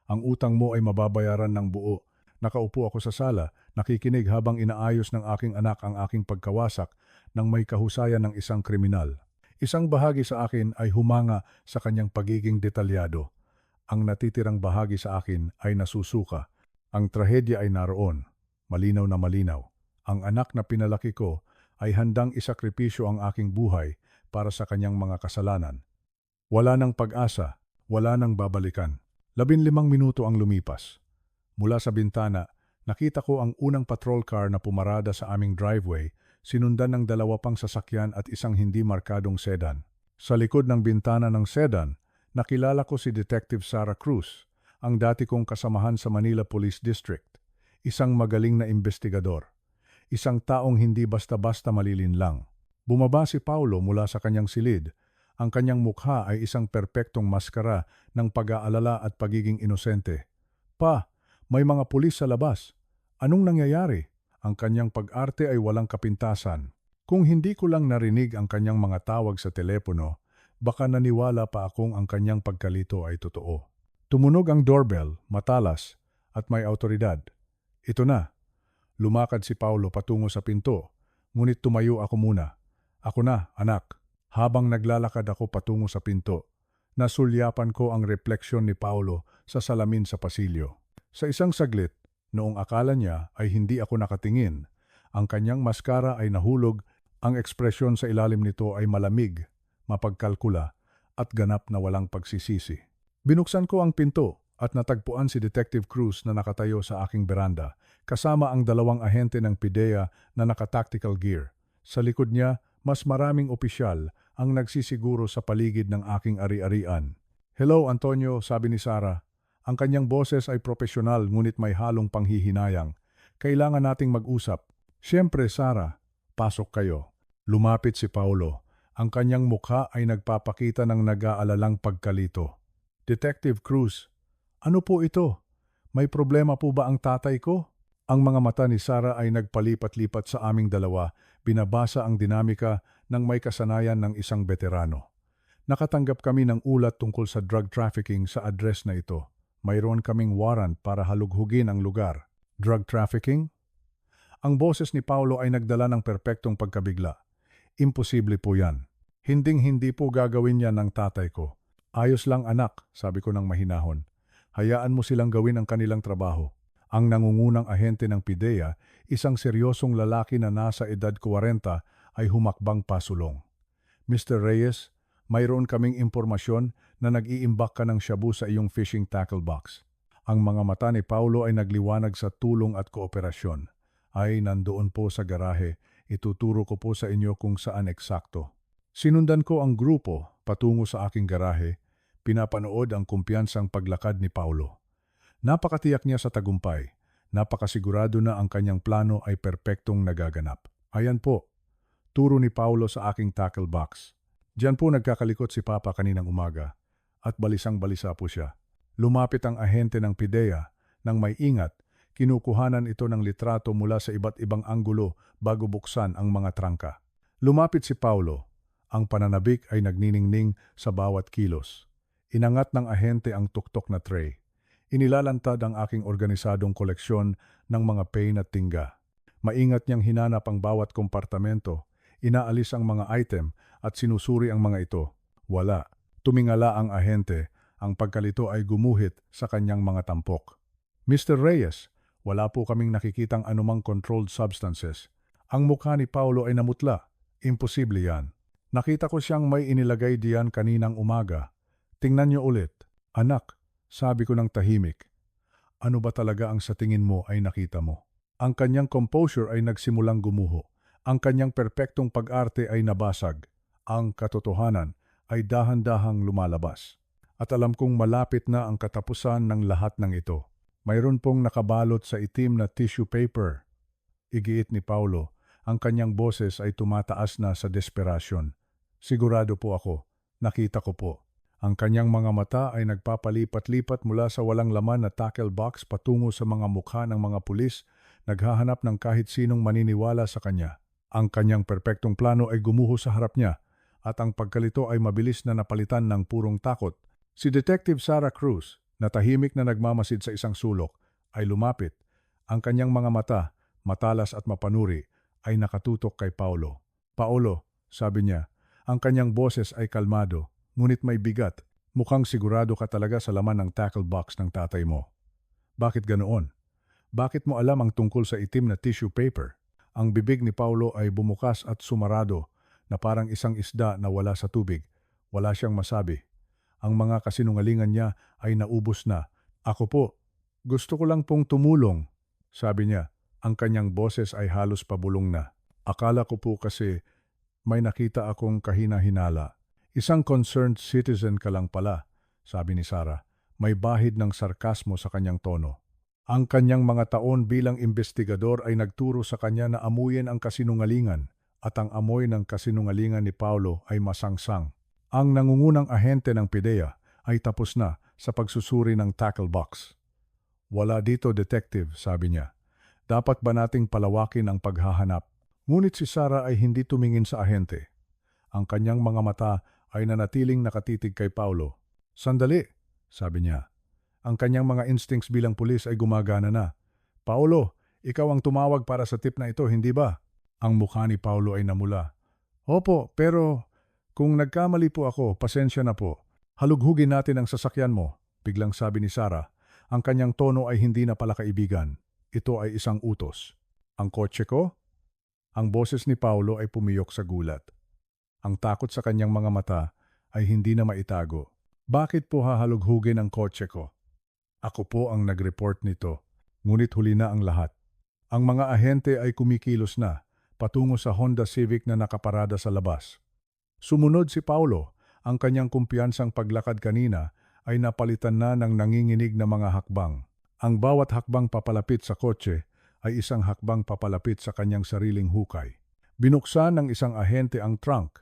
Ang utang mo ay mababayaran ng buo. Nakaupo ako sa sala, nakikinig habang inaayos ng aking anak ang aking pagkawasak ng may kahusayan ng isang kriminal. Isang bahagi sa akin ay humanga sa kanyang pagiging detalyado. Ang natitirang bahagi sa akin ay nasusuka. Ang trahedya ay naroon, malinaw na malinaw. Ang anak na pinalaki ko ay handang isakripisyo ang aking buhay para sa kanyang mga kasalanan. Wala nang pag-asa, wala nang babalikan. 15 minuto ang lumipas. Mula sa bintana, nakita ko ang unang patrol car na pumarada sa aming driveway, sinundan ng 2 pang sasakyan at isang hindi markadong sedan. Sa likod ng bintana ng sedan, nakilala ko si Detective Sara Cruz, ang dati kong kasamahan sa Manila Police District. Isang magaling na investigador. Isang taong hindi basta-basta malilinlang. Bumaba si Paulo mula sa kanyang silid. Ang kanyang mukha ay isang perpektong maskara ng pag-aalala at pagiging inosente. Pa, may mga pulis sa labas. Anong nangyayari? Ang kanyang pag-arte ay walang kapintasan. Kung hindi ko lang narinig ang kanyang mga tawag sa telepono, baka naniwala pa akong ang kanyang pagkalito ay totoo. Tumunog ang doorbell, matalas, at may awtoridad. Ito na. Lumakad si Paulo patungo sa pinto, ngunit tumayo ako muna. Ako na, anak. Habang naglalakad ako patungo sa pinto, nasulyapan ko ang refleksyon ni Paulo sa salamin sa pasilyo. Sa isang saglit, noong akala niya ay hindi ako nakatingin, ang kanyang maskara ay nahulog, ang ekspresyon sa ilalim nito ay malamig, mapagkalkula, at ganap na walang pagsisisi. Binuksan ko ang pinto at natagpuan si Detective Cruz na nakatayo sa aking beranda, kasama ang 2 ahente ng PIDEA na naka-tactical gear. Sa likod niya, mas maraming opisyal ang nagsisiguro sa paligid ng aking ari-arian. Hello, Antonio, sabi ni Sara. Ang kanyang boses ay propesyonal ngunit may halong panghihinayang. Kailangan nating mag-usap. Siyempre, Sara, pasok kayo. Lumapit si Paulo. Ang kanyang mukha ay nagpapakita ng nag-aalalang pagkalito. Detective Cruz, ano po ito? May problema po ba ang tatay ko? Ang mga mata ni Sara ay nagpalipat-lipat sa aming dalawa, binabasa ang dinamika ng may kasanayan ng isang veterano. Nakatanggap kami ng ulat tungkol sa drug trafficking sa address na ito. Mayroon kaming warrant para halughugin ang lugar. Drug trafficking? Ang boses ni Paulo ay nagdala ng perpektong pagkabigla. Imposible po yan. Hinding-hindi po gagawin yan ng tatay ko. Ayos lang anak, sabi ko ng mahinahon. Hayaan mo silang gawin ang kanilang trabaho. Ang nangungunang ahente ng PIDEA, isang seryosong lalaki na nasa edad 40, ay humakbang pasulong. Mr. Reyes, mayroon kaming impormasyon na nag-iimbak ka ng shabu sa iyong fishing tackle box. Ang mga mata ni Paulo ay nagliwanag sa tulong at kooperasyon. Ay, nandoon po sa garahe. Ituturo ko po sa inyo kung saan eksakto. Sinundan ko ang grupo patungo sa aking garahe. Pinapanood ang kumpiyansang paglakad ni Paulo. Napakatiyak niya sa tagumpay. Napakasigurado na ang kanyang plano ay perpektong nagaganap. Ayan po, turo ni Paulo sa aking tackle box. Diyan po nagkakalikot si Papa kaninang umaga at balisang-balisa po siya. Lumapit ang ahente ng PIDEA nang may ingat, kinukuhanan ito ng litrato mula sa iba't ibang anggulo bago buksan ang mga trangka. Lumapit si Paulo. Ang pananabik ay nagniningning sa bawat kilos. Inangat ng ahente ang tuktok na tray. Inilalantad ang aking organisadong koleksyon ng mga pain at tingga. Maingat niyang hinanap ang bawat kompartamento, inaalis ang mga item at sinusuri ang mga ito. Wala. Tumingala ang ahente, ang pagkalito ay gumuhit sa kanyang mga tampok. Mr. Reyes, wala po kaming nakikitang anumang controlled substances. Ang mukha ni Paulo ay namutla. Imposible yan. Nakita ko siyang may inilagay diyan kaninang umaga. Tingnan niyo ulit. Anak, sabi ko ng tahimik. Ano ba talaga ang sa tingin mo ay nakita mo? Ang kanyang composure ay nagsimulang gumuho. Ang kanyang perpektong pag-arte ay nabasag. Ang katotohanan ay dahan-dahang lumalabas. At alam kong malapit na ang katapusan ng lahat ng ito. Mayroon pong nakabalot sa itim na tissue paper. Igiit ni Paulo, ang kanyang boses ay tumataas na sa desperasyon. Sigurado po ako, nakita ko po. Ang kanyang mga mata ay nagpapalipat-lipat mula sa walang laman na tackle box patungo sa mga mukha ng mga pulis, naghahanap ng kahit sinong maniniwala sa kanya. Ang kanyang perpektong plano ay gumuho sa harap niya, at ang pagkalito ay mabilis na napalitan ng purong takot. Si Detective Sarah Cruz, na tahimik na nagmamasid sa isang sulok, ay lumapit. Ang kanyang mga mata, matalas at mapanuri, ay nakatutok kay Paulo. Paulo, sabi niya, ang kanyang boses ay kalmado, ngunit may bigat. Mukhang sigurado ka talaga sa laman ng tackle box ng tatay mo. Bakit ganoon? Bakit mo alam ang tungkol sa itim na tissue paper? Ang bibig ni Paulo ay bumukas at sumarado na parang isang isda na wala sa tubig. Wala siyang masabi. Ang mga kasinungalingan niya ay naubos na. Ako po, gusto ko lang pong tumulong, sabi niya. Ang kanyang boses ay halos pabulong na. Akala ko po kasi may nakita akong kahina-hinala. Isang concerned citizen ka lang pala, sabi ni Sarah. May bahid ng sarkasmo sa kanyang tono. Ang kanyang mga taon bilang investigador ay nagturo sa kanya na amuyin ang kasinungalingan, at ang amoy ng kasinungalingan ni Paulo ay masangsang. Ang nangungunang ahente ng PIDEA ay tapos na sa pagsusuri ng tackle box. Wala dito, detective, sabi niya. Dapat ba nating palawakin ang paghahanap? Ngunit si Sarah ay hindi tumingin sa ahente. Ang kanyang mga mata ay nanatiling nakatitig kay Paulo. Sandali, sabi niya. Ang kanyang mga instincts bilang pulis ay gumagana na. Paulo, ikaw ang tumawag para sa tip na ito, hindi ba? Ang mukha ni Paulo ay namula. Opo, pero kung nagkamali po ako, pasensya na po. Halughugin natin ang sasakyan mo, biglang sabi ni Sarah. Ang kanyang tono ay hindi na pala kaibigan. Ito ay isang utos. Ang kotse ko? Ang boses ni Paulo ay pumiyok sa gulat. Ang takot sa kanyang mga mata ay hindi na maitago. Bakit po hahalughugin ang kotse ko? Ako po ang nag-report nito, ngunit huli na ang lahat. Ang mga ahente ay kumikilos na, patungo sa Honda Civic na nakaparada sa labas. Sumunod si Paulo, ang kanyang kumpiyansang paglakad kanina ay napalitan na ng nanginginig na mga hakbang. Ang bawat hakbang papalapit sa kotse ay isang hakbang papalapit sa kanyang sariling hukay. Binuksan ng isang ahente ang trunk.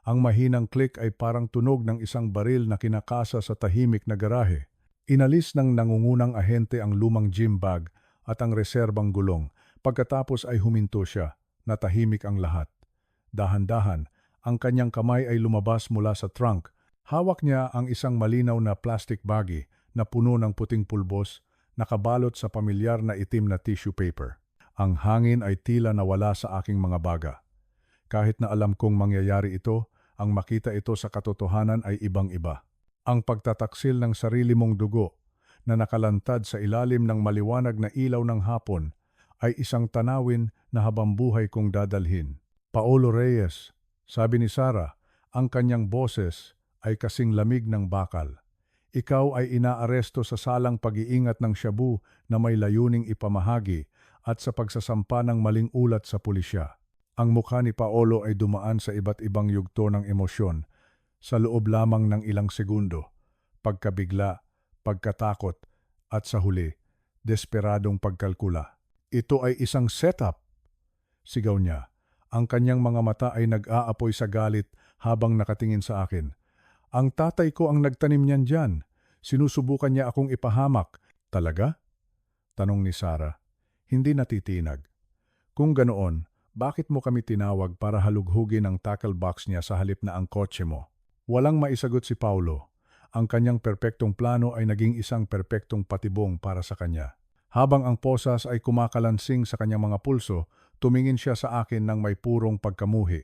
Ang mahinang click ay parang tunog ng isang baril na kinakasa sa tahimik na garahe. Inalis ng nangungunang ahente ang lumang gym bag at ang reserbang gulong. Pagkatapos ay huminto siya, natahimik ang lahat. Dahan-dahan, ang kanyang kamay ay lumabas mula sa trunk. Hawak niya ang isang malinaw na plastic baggie na puno ng puting pulbos, nakabalot sa pamilyar na itim na tissue paper. Ang hangin ay tila nawala sa aking mga baga. Kahit na alam kong mangyayari ito, ang makita ito sa katotohanan ay ibang-iba. Ang pagtataksil ng sarili mong dugo na nakalantad sa ilalim ng maliwanag na ilaw ng hapon ay isang tanawin na habambuhay kong dadalhin. Paulo Reyes, sabi ni Sarah, ang kanyang boses ay kasing lamig ng bakal. Ikaw ay inaaresto sa salang pag-iingat ng shabu na may layuning ipamahagi at sa pagsasampa ng maling ulat sa pulisya. Ang mukha ni Paulo ay dumaan sa iba't ibang yugto ng emosyon sa loob lamang ng ilang segundo. Pagkabigla, pagkatakot, at sa huli, desperadong pagkalkula. Ito ay isang setup, sigaw niya. Ang kanyang mga mata ay nag-aapoy sa galit habang nakatingin sa akin. Ang tatay ko ang nagtanim niyan dyan. Sinusubukan niya akong ipahamak. Talaga? Tanong ni Sarah. Hindi natitinag. Kung ganoon, bakit mo kami tinawag para halughugin ang tackle box niya sa halip na ang kotse mo? Walang maisagot si Paulo. Ang kanyang perpektong plano ay naging isang perpektong patibong para sa kanya. Habang ang posas ay kumakalansing sa kanyang mga pulso, tumingin siya sa akin ng may purong pagkamuhi.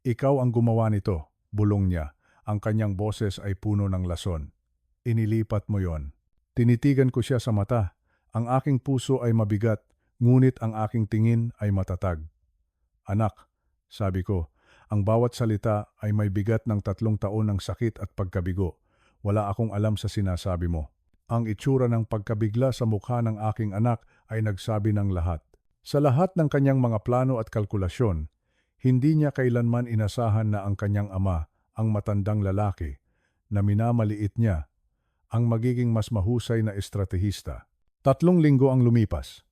Ikaw ang gumawa nito, bulong niya. Ang kanyang boses ay puno ng lason. Inilipat mo yon. Tinitigan ko siya sa mata. Ang aking puso ay mabigat, ngunit ang aking tingin ay matatag. Anak, sabi ko, ang bawat salita ay may bigat ng 3 taon ng sakit at pagkabigo. Wala akong alam sa sinasabi mo. Ang itsura ng pagkabigla sa mukha ng aking anak ay nagsabi ng lahat. Sa lahat ng kanyang mga plano at kalkulasyon, hindi niya kailanman inasahan na ang kanyang ama, ang matandang lalaki, na minamaliit niya ang magiging mas mahusay na estratehista. 3 linggo ang lumipas.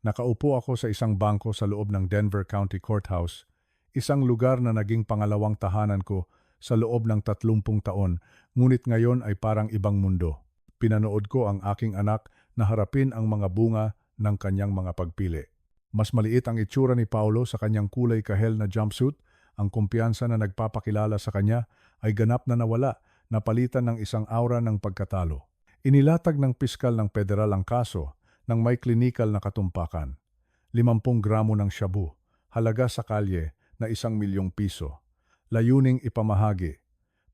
Nakaupo ako sa isang bangko sa loob ng Denver County Courthouse, isang lugar na naging pangalawang tahanan ko sa loob ng 30 taon, ngunit ngayon ay parang ibang mundo. Pinanood ko ang aking anak na harapin ang mga bunga ng kanyang mga pagpili. Mas maliit ang itsura ni Paulo sa kanyang kulay kahel na jumpsuit, ang kumpiyansa na nagpapakilala sa kanya ay ganap na nawala, napalitan ng isang aura ng pagkatalo. Inilatag ng piskal ng federal ang kaso ng may klinikal na katumpakan. 50 gramo ng shabu, halaga sa kalye na ₱1,000,000. Layuning ipamahagi,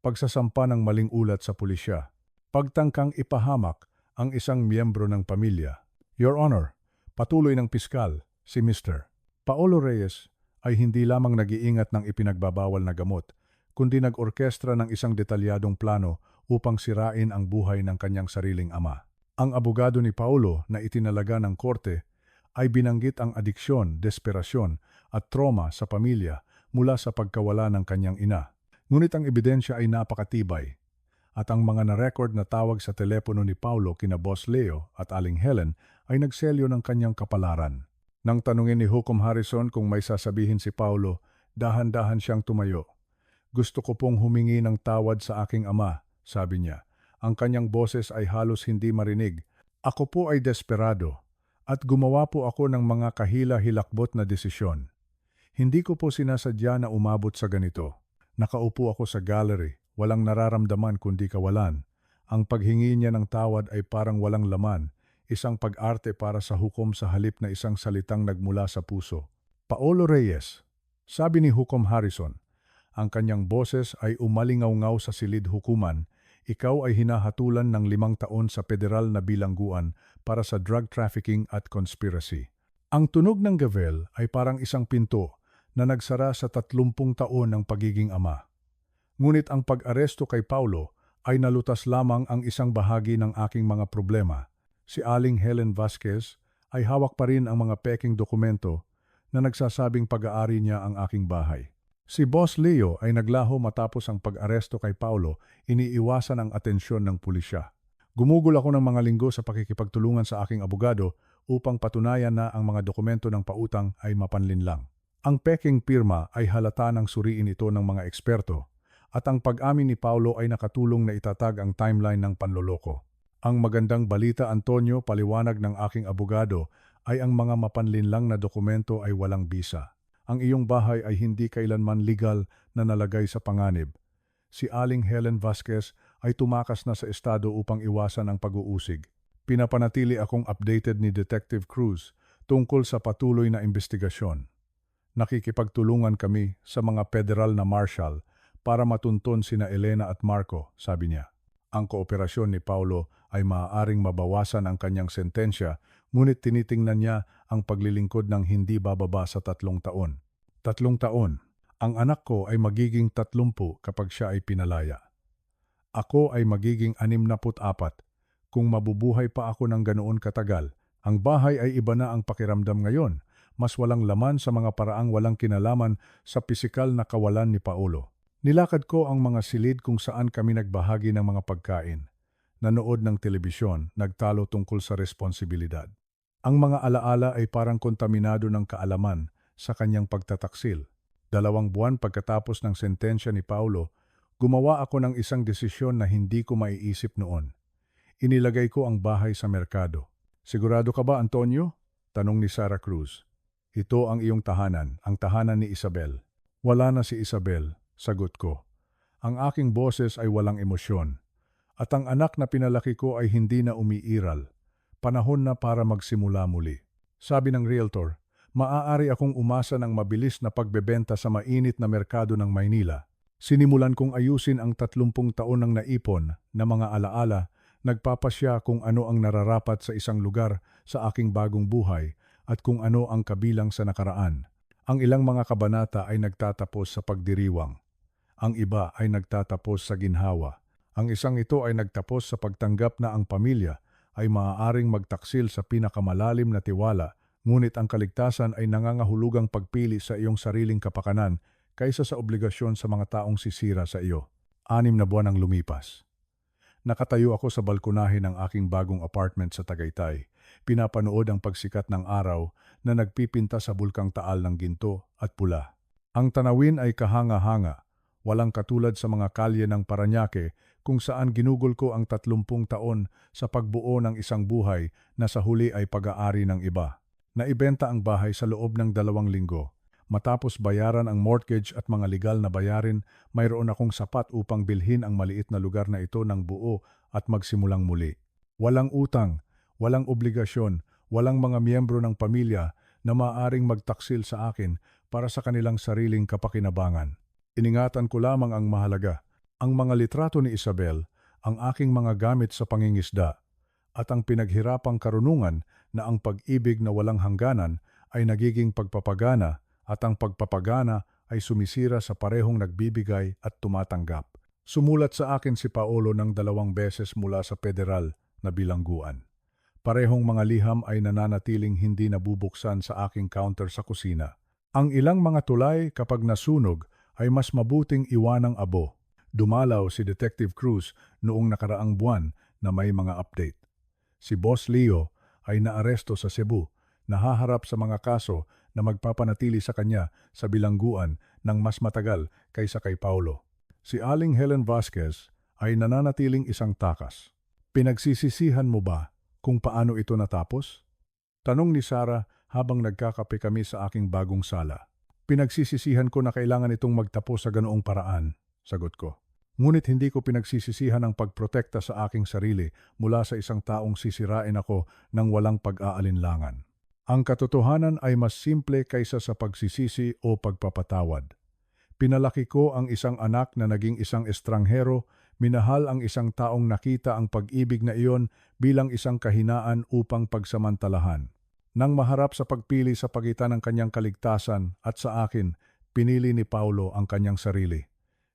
pagsasampa ng maling ulat sa pulisya, pagtangkang ipahamak ang isang miyembro ng pamilya. Your Honor, patuloy ng piskal, si Mr. Paulo Reyes ay hindi lamang nag-iingat ng ipinagbabawal na gamot, kundi nag-orkestra ng isang detalyadong plano upang sirain ang buhay ng kanyang sariling ama. Ang abogado ni Paulo na itinalaga ng korte ay binanggit ang adiksyon, desperasyon at trauma sa pamilya mula sa pagkawala ng kanyang ina. Ngunit ang ebidensya ay napakatibay at ang mga na-record na tawag sa telepono ni Paulo kina Boss Leo at Aling Helen ay nagselyo ng kanyang kapalaran. Nang tanungin ni Hukom Harrison kung may sasabihin si Paulo, dahan-dahan siyang tumayo. Gusto ko pong humingi ng tawad sa aking ama, sabi niya. Ang kanyang boses ay halos hindi marinig. Ako po ay desperado at gumawa po ako ng mga kahila-hilakbot na desisyon. Hindi ko po sinasadya na umabot sa ganito. Nakaupo ako sa gallery, walang nararamdaman kundi kawalan. Ang paghingi niya ng tawad ay parang walang laman, isang pag-arte para sa hukom sa halip na isang salitang nagmula sa puso. Paulo Reyes, sabi ni Hukom Harrison. Ang kanyang boses ay umalingaw-ngaw sa silid hukuman. Ikaw ay hinahatulan ng 5 taon sa federal na bilangguan para sa drug trafficking at conspiracy. Ang tunog ng gavel ay parang isang pinto na nagsara sa 30 taon ng pagiging ama. Ngunit ang pag-aresto kay Paulo ay nalutas lamang ang isang bahagi ng aking mga problema. Si Aling Helen Vasquez ay hawak pa rin ang mga peking dokumento na nagsasabing pag-aari niya ang aking bahay. Si Boss Leo ay naglaho matapos ang pag-aresto kay Paulo, iniiwasan ang atensyon ng pulisya. Gumugol ako ng mga linggo sa pakikipagtulungan sa aking abogado upang patunayan na ang mga dokumento ng pautang ay mapanlinlang. Ang peking pirma ay halata ng suriin ito ng mga eksperto at ang pag-amin ni Paulo ay nakatulong na itatag ang timeline ng panloloko. Ang magandang balita, Antonio, paliwanag ng aking abogado, ay ang mga mapanlinlang na dokumento ay walang bisa. Ang iyong bahay ay hindi kailanman legal na nalagay sa panganib. Si Aling Helen Vasquez ay tumakas na sa estado upang iwasan ang pag-uusig. Pinapanatili akong updated ni Detective Cruz tungkol sa patuloy na investigasyon. Nakikipagtulungan kami sa mga federal na marshal para matunton sina Elena at Marco, sabi niya. Ang kooperasyon ni Paulo ay maaaring mabawasan ang kanyang sentensya, ngunit tinitingnan niya ang paglilingkod ng hindi bababa sa 3 taon. 3 taon. Ang anak ko ay magiging 30 kapag siya ay pinalaya. Ako ay magiging 64 kung mabubuhay pa ako ng ganoon katagal. Ang bahay ay iba na ang pakiramdam ngayon. Mas walang laman sa mga paraang walang kinalaman sa pisikal na kawalan ni Paulo. Nilakad ko ang mga silid kung saan kami nagbahagi ng mga pagkain. Nanood ng telebisyon, nagtalo tungkol sa responsibilidad. Ang mga alaala ay parang kontaminado ng kaalaman sa kanyang pagtataksil. 2 buwan pagkatapos ng sentensya ni Paulo, gumawa ako ng isang desisyon na hindi ko maiisip noon. Inilagay ko ang bahay sa merkado. Sigurado ka ba, Antonio? Tanong ni Sara Cruz. Ito ang iyong tahanan, ang tahanan ni Isabel. Wala na si Isabel, sagot ko. Ang aking boses ay walang emosyon. At ang anak na pinalaki ko ay hindi na umiiral. Panahon na para magsimula muli. Sabi ng realtor, maaari akong umasa ng mabilis na pagbebenta sa mainit na merkado ng Maynila. Sinimulan kong ayusin ang 30 taon ng naipon na mga alaala, nagpapasya kung ano ang nararapat sa isang lugar sa aking bagong buhay at kung ano ang kabilang sa nakaraan. Ang ilang mga kabanata ay nagtatapos sa pagdiriwang. Ang iba ay nagtatapos sa ginhawa. Ang isang ito ay nagtapos sa pagtanggap na ang pamilya ay maaaring magtaksil sa pinakamalalim na tiwala, ngunit ang kaligtasan ay nangangahulugang pagpili sa iyong sariling kapakanan kaysa sa obligasyon sa mga taong sisira sa iyo. 6 na buwan ang lumipas. Nakatayo ako sa balkonahe ng aking bagong apartment sa Tagaytay. Pinapanood ang pagsikat ng araw na nagpipinta sa bulkang Taal ng ginto at pula. Ang tanawin ay kahanga-hanga, walang katulad sa mga kalye ng Parañaque kung saan ginugol ko ang 30 taon sa pagbuo ng isang buhay na sa huli ay pag-aari ng iba. Naibenta ang bahay sa loob ng 2 linggo. Matapos bayaran ang mortgage at mga legal na bayarin, mayroon akong sapat upang bilhin ang maliit na lugar na ito ng buo at magsimulang muli. Walang utang, walang obligasyon, walang mga miyembro ng pamilya na maaaring magtaksil sa akin para sa kanilang sariling kapakinabangan. Iningatan ko lamang ang mahalaga, ang mga litrato ni Isabel, ang aking mga gamit sa pangingisda, at ang pinaghirapang karunungan na ang pag-ibig na walang hangganan ay nagiging pagpapagana at ang pagpapagana ay sumisira sa parehong nagbibigay at tumatanggap. Sumulat sa akin si Paolo ng 2 beses mula sa federal na bilangguan. Parehong mga liham ay nananatiling hindi nabubuksan sa aking counter sa kusina. Ang ilang mga tulay kapag nasunog ay mas mabuting iwanang abo. Dumalaw si Detective Cruz noong nakaraang buwan na may mga update. Si Boss Leo ay naaresto sa Cebu, nahaharap sa mga kaso na magpapanatili sa kanya sa bilangguan ng mas matagal kaysa kay Paulo. Si Aling Helen Vasquez ay nananatiling isang takas. Pinagsisisihan mo ba kung paano ito natapos? Tanong ni Sarah habang nagkakape kami sa aking bagong sala. Pinagsisisihan ko na kailangan itong magtapos sa ganoong paraan, sagot ko. Ngunit hindi ko pinagsisisihan ang pagprotekta sa aking sarili mula sa isang taong sisirain ako ng walang pag-aalinlangan. Ang katotohanan ay mas simple kaysa sa pagsisisi o pagpapatawad. Pinalaki ko ang isang anak na naging isang estranghero, minahal ang isang taong nakita ang pag-ibig na iyon bilang isang kahinaan upang pagsamantalahan. Nang maharap sa pagpili sa pagitan ng kanyang kaligtasan at sa akin, pinili ni Paulo ang kanyang sarili.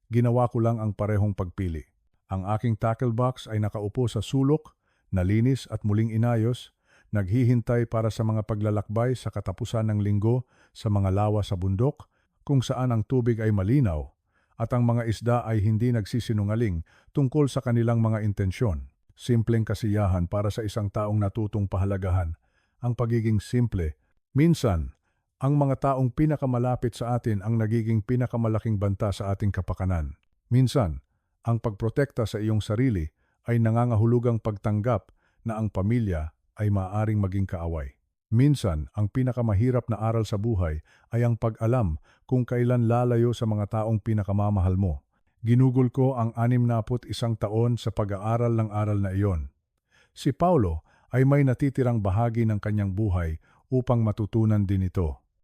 Ginawa ko lang ang parehong pagpili. Ang aking tackle box ay nakaupo sa sulok, nalinis at muling inayos, naghihintay para sa mga paglalakbay sa katapusan ng linggo sa mga lawa sa bundok kung saan ang tubig ay malinaw at ang mga isda ay hindi nagsisinungaling tungkol sa kanilang mga intensyon. Simpleng kasiyahan para sa isang taong natutong pahalagahan. Ang pagiging simple. Minsan, ang mga taong pinakamalapit sa atin ang nagiging pinakamalaking banta sa ating kapakanan. Minsan, ang pagprotekta sa iyong sarili ay nangangahulugang pagtanggap na ang pamilya ay maaaring maging kaaway. Minsan, ang pinakamahirap na aral sa buhay ay ang pag-alam kung kailan lalayo sa mga taong pinakamamahal mo. Ginugol ko ang 61 taon sa pag-aaral ng aral na iyon. Si Paulo ay may natitirang bahagi ng kanyang buhay upang matutunan din ito.